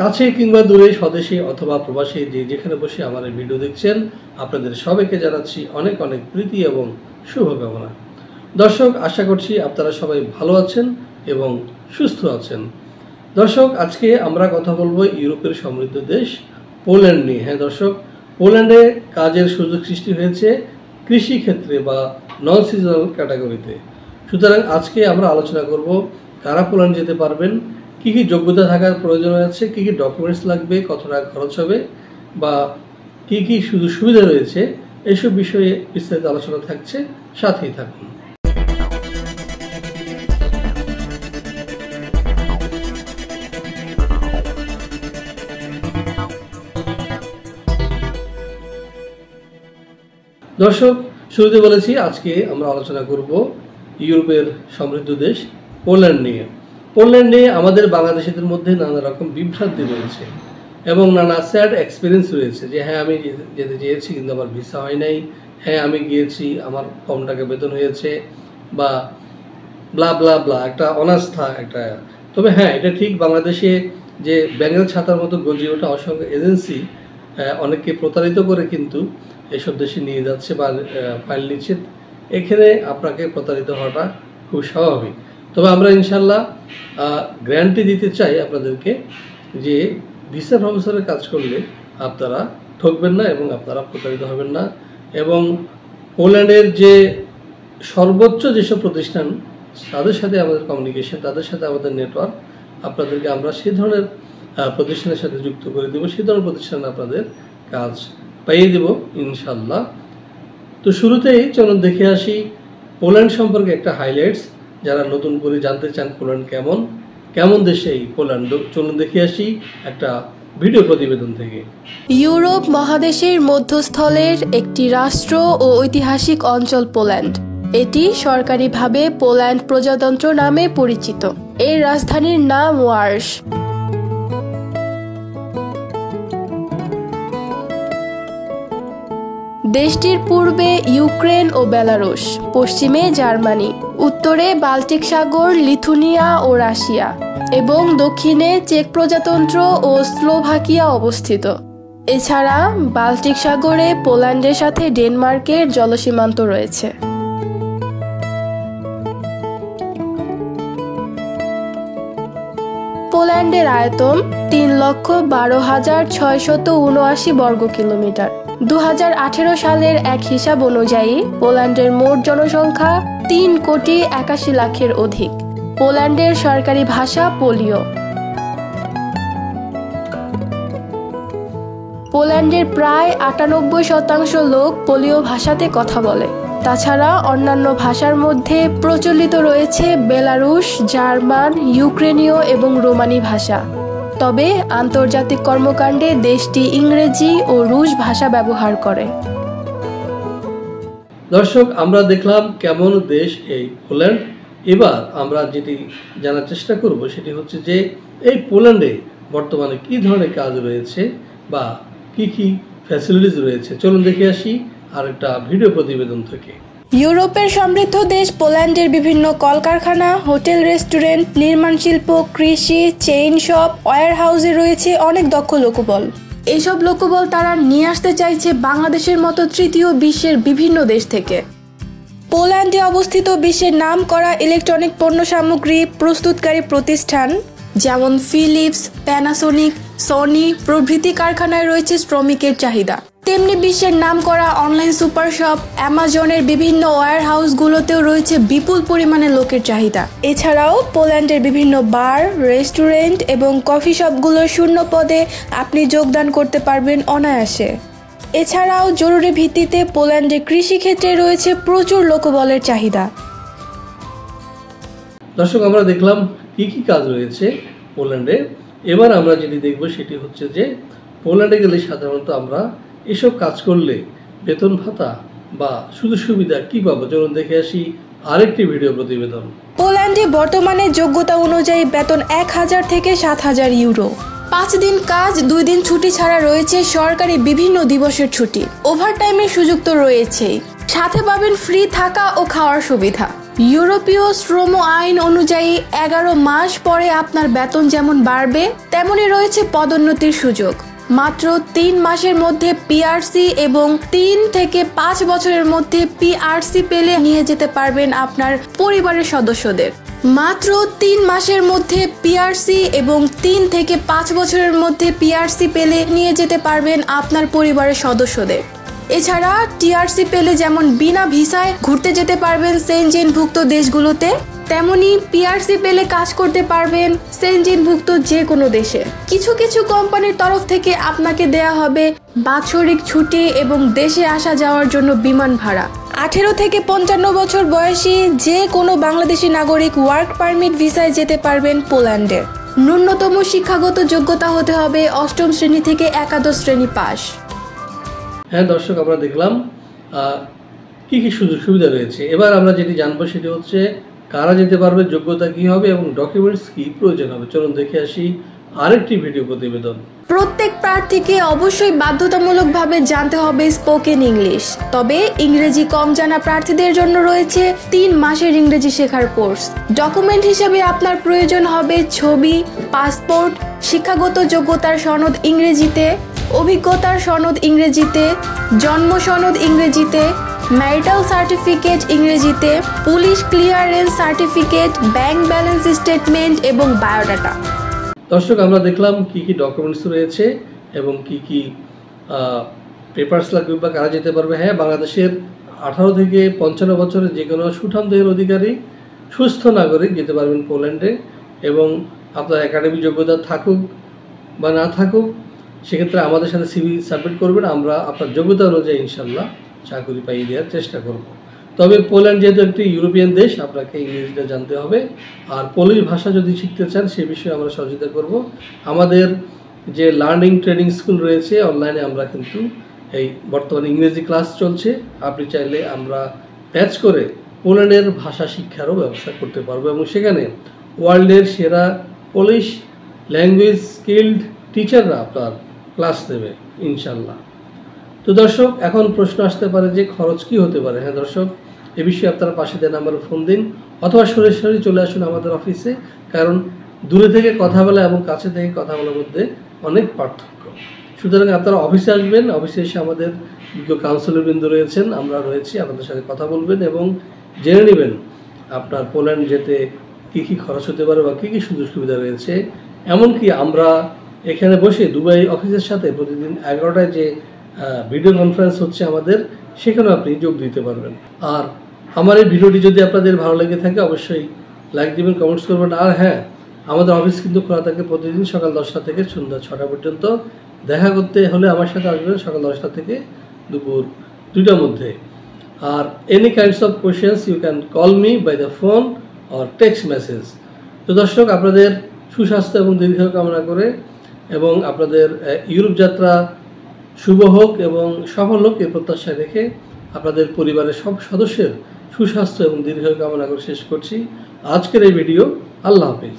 কাছে কিংবা দূরে, স্বদেশী অথবা প্রবাসী, যেখানে বসে আমার এই ভিডিও দেখছেন, আপনাদের সবাইকে জানাচ্ছি অনেক অনেক প্রীতি এবং শুভকামনা। দর্শক, আশা করছি আপনারা সবাই ভালো আছেন এবং সুস্থ আছেন। দর্শক, আজকে আমরা কথা বলবো ইউরোপের সমৃদ্ধ দেশ পোল্যান্ড নিয়ে। হ্যাঁ দর্শক, পোল্যান্ডে কাজের সুযোগ সৃষ্টি হয়েছে কৃষি ক্ষেত্রে বা নন সিজনাল ক্যাটাগরিতে। সুতরাং আজকে আমরা আলোচনা করব কারা পোল্যান্ড যেতে পারবেন, কী কী যোগ্যতা থাকার প্রয়োজন আছে, কী কী ডকুমেন্টস লাগবে, কত টাকা খরচ হবে বা কী কী সুযোগ সুবিধা রয়েছে, এইসব বিষয়ে বিস্তারিত আলোচনা থাকছে, সাথেই থাকুন। দর্শক, শুরুতে বলেছি আজকে আমরা আলোচনা করব ইউরোপের সমৃদ্ধ দেশ পোল্যান্ড নিয়ে। পোল্যান্ড নিয়ে আমাদের বাংলাদেশিদের মধ্যে নানা রকম বিভ্রান্তি রয়েছে এবং নানা স্যাড এক্সপিরিয়েন্স রয়েছে যে হ্যাঁ আমি যেতে চেয়েছি কিন্তু আমার ভিসা হয় নাই, হ্যাঁ আমি গিয়েছি আমার কম টাকা বেতন হয়েছে বা ব্লা ব্লা ব্লা, একটা অনাস্থা একটা। তবে হ্যাঁ, এটা ঠিক, বাংলাদেশে যে ব্যাঙের ছাতার মতো গজিয়ে ওঠা অসংখ্য এজেন্সি অনেককে প্রতারিত করে কিন্তু এসব দেশে নিয়ে যাচ্ছে বা ফাইল নিচ্ছে। এখানে আপনাকে প্রতারিত হওয়াটা খুব স্বাভাবিক। তবে আমরা ইনশাল্লাহ গ্যারান্টি দিতে চাই আপনাদেরকে যে ভিসা প্রফেসরের কাজ করলে আপনারা ঠকবেন না এবং আপনারা প্রতারিত হবেন না। এবং পোল্যান্ডের যে সর্বোচ্চ যেসব প্রতিষ্ঠান, তাদের সাথে আমাদের কমিউনিকেশন, তাদের সাথে আমাদের নেটওয়ার্ক, আপনাদেরকে আমরা সেই ধরনের প্রতিষ্ঠানের সাথে যুক্ত করে দেবো, সেই ধরনের প্রতিষ্ঠানে আপনাদের কাজ পাইয়ে দেব ইনশাল্লাহ। তো শুরুতেই চলুন দেখে আসি পোল্যান্ড সম্পর্কে একটা হাইলাইটস। যারা নতুন করে জানতে চান পোল্যান্ড কেমন দেশে এই পোল্যান্ড, চলুন দেখে আসি একটা ভিডিও প্রতিবেদন থেকে। ইউরোপ মহাদেশের মধ্যস্থলের একটি রাষ্ট্র ও ঐতিহাসিক অঞ্চল পোল্যান্ড। এটি সরকারিভাবে পোল্যান্ড প্রজাতন্ত্র নামে পরিচিত। এর রাজধানীর নাম ওয়ার্শ। দেশটির পূর্বে ইউক্রেন ও বেলারুশ, পশ্চিমে জার্মানি, উত্তরে বাল্টিক সাগর, লিথুনিয়া ও রাশিয়া এবং দক্ষিণে চেক প্রজাতন্ত্র ও স্লোভাকিয়া অবস্থিত। এছাড়া বাল্টিক সাগরে পোল্যান্ডের সাথে ডেনমার্কের জলসীমান্ত রয়েছে। পোল্যান্ডের আয়তন 3,12,679 বর্গ কিলোমিটার। 2018 সালের এক হিসাব অনুযায়ী পোল্যান্ডের মোট জনসংখ্যা 3,81,00,000-এর অধিক। পোল্যান্ডের সরকারি ভাষা পোলীয়। পোল্যান্ডের প্রায় 98% লোক পোলীয় ভাষাতে কথা বলে। তাছাড়া অন্যান্য ভাষার মধ্যে প্রচলিত রয়েছে বেলারুশ, জার্মান, ইউক্রেনীয় এবং রোমানি ভাষা। তবে আন্তর্জাতিক কর্মকাণ্ডে দেশটি ইংরেজি ও রুশ ভাষা ব্যবহার করে। দর্শক, আমরা দেখলাম কেমন দেশ এই পোল্যান্ড। এবার আমরা যেটি জানার চেষ্টা করব সেটি হচ্ছে যে এই পোল্যান্ডে বর্তমানে কী ধরনের কাজ রয়েছে বা কি কি ফ্যাসিলিটিস রয়েছে। চলুন দেখে আসি আরেকটা ভিডিও প্রতিবেদন থেকে। ইউরোপের সমৃদ্ধ দেশ পোল্যান্ডের বিভিন্ন কলকারখানা, হোটেল, রেস্টুরেন্ট, নির্মাণ শিল্প, কৃষি, চেইন শপ, ওয়্যার হাউসে রয়েছে অনেক দক্ষ লোকবল। এইসব লোকবল তারা নিয়ে আসতে চাইছে বাংলাদেশের মতো তৃতীয় বিশ্বের বিভিন্ন দেশ থেকে। পোল্যান্ডে অবস্থিত বিশ্বের নামকরা ইলেকট্রনিক পণ্য সামগ্রী প্রস্তুতকারী প্রতিষ্ঠান যেমন ফিলিপস, প্যানাসোনিক, সনি প্রভৃতি কারখানায় রয়েছে শ্রমিকের চাহিদা। তেমনি বিশ্বের নামকরা অনলাইন সুপার শপ, অ্যামাজনের বিভিন্ন ওয়্যার হাউসগুলোতেও রয়েছে বিপুল পরিমাণে লোকের চাহিদা। এছাড়াও পোল্যান্ডের বিভিন্ন বার, রেস্টুরেন্ট এবং কফি শপগুলোর শূন্য পদে আপনি যোগদান করতে পারবেন অনায়াসে। এছাড়াও জরুরি ভিত্তিতে পোল্যান্ডের কৃষিক্ষেত্রে রয়েছে প্রচুর লোকবলের চাহিদা। দর্শক, আমরা দেখলাম কি কি কাজ রয়েছে পোল্যান্ডে। এবার আমরা যেটি দেখব সেটি হচ্ছে যে পোল্যান্ডে গেলে সাধারণত আমরা এসব কাজ করলে বেতন ভাতা বা সুযোগ সুবিধা কি পাবো। চলুন দেখে আসি আরেকটি ভিডিও প্রতিবেদন। পোল্যান্ডে বর্তমানে যোগ্যতা অনুযায়ী বেতন 1,000 থেকে 7,000 ইউরো। 5 দিন কাজ, 2 দিন ছুটি ছাড়া রয়েছে সরকারি বিভিন্ন দিবসের ছুটি। ওভারটাইমের সুযোগ তো রয়েছেই, সাথে পাবেন ফ্রি থাকা ও খাওয়ার সুবিধা। ইউরোপীয় শ্রম আইন অনুযায়ী 11 মাস পরে আপনার বেতন যেমন বাড়বে, তেমনই রয়েছে পদোন্নতির সুযোগ। মাত্র 3 মাসের মধ্যে পিআরসি এবং 3 থেকে 5 বছরের মধ্যে পিআরসি পেলে নিয়ে যেতে পারবেন আপনার পরিবারের সদস্যদের। মাত্র 3 মাসের মধ্যে পিআরসি এবং 3 থেকে 5 বছরের মধ্যে পিআরসি পেলে নিয়ে যেতে পারবেন আপনার পরিবারের সদস্যদের। এছাড়া টিআরসি পেলে যেমন বিনা ভিসায় ঘুরতে যেতে পারবেন সেনজেনভুক্ত দেশগুলোতে, তেমনি পিআরসি পেলে কাজ করতে পারবেন সেনজেনভুক্ত যে কোনো দেশে। কিছু কিছু কোম্পানির তরফ থেকে আপনাকে দেয়া হবে বাৎসরিক ছুটি এবং দেশে আসা যাওয়ার জন্য বিমান ভাড়া। 18 থেকে 55 বছর বয়সী যে কোনো বাংলাদেশি নাগরিক ওয়ার্ক পারমিট ভিসায় যেতে পারবেন পোল্যান্ডে। ন্যূনতম শিক্ষাগত যোগ্যতা হতে হবে 8ম শ্রেণী থেকে একাদশ শ্রেণী পাস। হ্যাঁ দর্শক, আমরা দেখলাম কি কি সুযোগ সুবিধা রয়েছে। এবার আমরা যেটি জানবো সেটি হচ্ছে কারা যেতে পারবে, যোগ্যতা কি হবে এবং ডকুমেন্টস কি প্রয়োজন হবে। চলুন দেখে আসি আরেকটি ভিডিও প্রতিবেদন। প্রত্যেক প্রার্থীকে অবশ্যই বাধ্যতামূলকভাবে জানতে হবে স্পোকেন ইংলিশ। তবে ইংরেজি কম জানা প্রার্থীদের জন্য রয়েছে 3 মাসের ইংরেজি শেখার কোর্স। ডকুমেন্ট হিসেবে আপনার প্রয়োজন হবে ছবি, পাসপোর্ট, শিক্ষাগত যোগ্যতার সনদ ইংরেজিতে, অভিজ্ঞতার সনদ ইংরেজিতে, জন্ম সনদ ইংরেজিতে, ম্যারিটাল সার্টিফিকেট ইংরেজিতে, police clearance certificate, bank balance statement এবং বায়োডাটা। দর্শক, আমরা দেখলাম কি কি ডকুমেন্টস রয়েছে এবং কি কি পেপারস লাগবে বা কারা যেতে পারবে। হ্যাঁ, বাংলাদেশের 18 থেকে 55 বছরের যে কোনো সুঠাম দেহের অধিকারী সুস্থ নাগরিক যেতে পারবেন পোল্যান্ডে। এবং আপনার একাডেমিক যোগ্যতা থাকুক বা না থাকুক, সেক্ষেত্রে আমাদের সাথে সিভি সাবমিট করবেন। আমরা আপনার যোগ্যতা অনুযায়ী ইনশাল্লাহ চাকরি পাইয়ে দেওয়ার চেষ্টা করব। তবে পোল্যান্ড যেহেতু একটি ইউরোপিয়ান দেশ, আপনাকে ইংরেজিটা জানতে হবে। আর পোলিশ ভাষা যদি শিখতে চান সে বিষয়ে আমরা সহযোগিতা করব। আমাদের যে লার্নিং ট্রেনিং স্কুল রয়েছে অনলাইনে, আমরা কিন্তু এই বর্তমানে ইংরেজি ক্লাস চলছে। আপনি চাইলে আমরা ব্যাচ করে পোল্যান্ডের ভাষা শিক্ষারও ব্যবস্থা করতে পারবো এবং সেখানে ওয়ার্ল্ডের সেরা পোলিশ ল্যাঙ্গুয়েজ স্কিল্ড টিচাররা আপনার ক্লাস দেবে ইনশাল্লাহ। তো দর্শক, এখন প্রশ্ন আসতে পারে যে খরচ কি হতে পারে। হ্যাঁ দর্শক, এ বিষয়ে আপনারা পাশে দেন নাম্বারে ফোন দিন অথবা সরাসরি চলে আসুন আমাদের অফিসে। কারণ দূরে থেকে কথা বলা এবং কাছে থেকে কথা বলার মধ্যে অনেক পার্থক্য। সুতরাং আপনারা অফিসে আসবেন, অফিসে এসে আমাদের বিজ্ঞ কাউন্সিলরবৃন্দ রয়েছেন, আমরা রয়েছি, আপনাদের সাথে কথা বলবেন এবং জেনে নেবেন আপনার পোল্যান্ড যেতে কী কী খরচ হতে পারে বা কী কী সুযোগ সুবিধা রয়েছে। এমনকি আমরা এখানে বসে দুবাই অফিসের সাথে প্রতিদিন 11টায় যে ভিডিও কনফারেন্স হচ্ছে আমাদের, সেখানেও আপনি যোগ দিতে পারবেন। আর আমার এই ভিডিওটি যদি আপনাদের ভালো লেগে থাকে অবশ্যই লাইক দিবেন, কমেন্টস করবেন। আর হ্যাঁ, আমাদের অফিস কিন্তু খোলা থাকে প্রতিদিন সকাল 10টা থেকে সন্ধ্যা 6টা পর্যন্ত। দেখা করতে হলে আমার সাথে আসবেন সকাল 10টা থেকে দুপুর 2টার মধ্যে। আর any kinds of questions you can call me by the phone or text message. তো দর্শক, আপনাদের সুস্বাস্থ্য এবং দীর্ঘায়ু কামনা করে এবং আপনাদের ইউরোপ যাত্রা শুভ হোক এবং সফল হোক এই প্রত্যাশায় রেখে আপনাদের পরিবারের সব সদস্যের সুস্বাস্থ্য এবং দীর্ঘায়ু কামনা করে শেষ করছি আজকের এই ভিডিও। আল্লাহ হাফিজ।